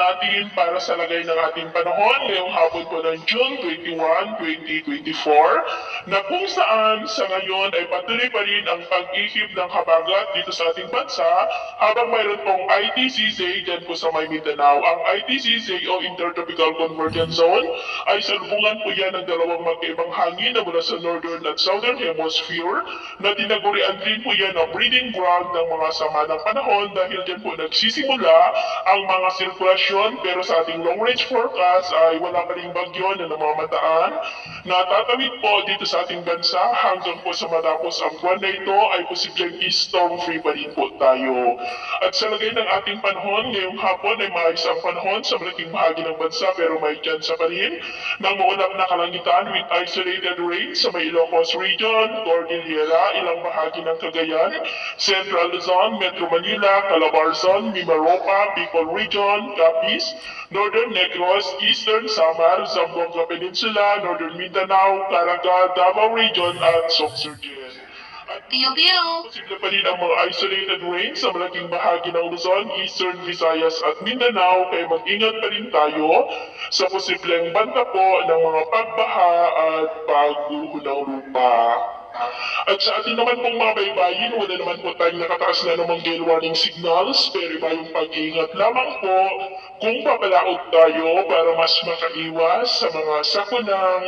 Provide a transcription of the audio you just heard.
natin para sa lagay ng ating panahon ngayong hapon po ng June 21, 2024 na kung saan sa ngayon ay patuloy pa rin ang pag-ihip ng habagat dito sa ating bansa habang mayroon pong ITCZ dyan po sa may Mindanao. Ang ITCZ o Intertropical Convergence Zone ay salubungan po yan ng dalawang magkaibang hangin na mula sa Northern at Southern Hemisphere na tinagurian din po yan ang breeding ground ng mga sama ng panahon dahil dyan po nagsisimula ang mga sirkulasyon pero sa ating long range forecast ay wala pa ring bagyo na namamataan na tatawid po dito sa ating bansa hanggang po sa matapos ang buwan na ito ay posibleng storm free pa rin po tayo. At sa lagay ng ating panahon ngayong hapon ay maayos ang panahon sa malaking bahagi ng bansa pero may tsansa pa rin ng maulap na kalangitan with isolated rain sa may Ilocos Region, Cordillera, ilang bahagi ng Cagayan, Central Luzon, Metro Manila, Calabarzon, Mimaropa, Bicol Region, Capiz, Northern Negros, Eastern Samar, Zamboanga Peninsula, Northern Mindanao, Caraga, Davao Region at Sorsogon. At posible pa rin ang mga isolated rain sa malaking bahagi ng Luzon, Eastern Visayas at Mindanao kaya mag-ingat pa rin tayo sa posibleng banta po ng mga pagbaha at pagguho ng lupa. At sa ating naman pong mga baybayin, wala naman po tayong nakataas na namang gale warning signals, pero iba yung pag-iingat lamang po kung papalaot tayo para mas makaiwas sa mga sakunang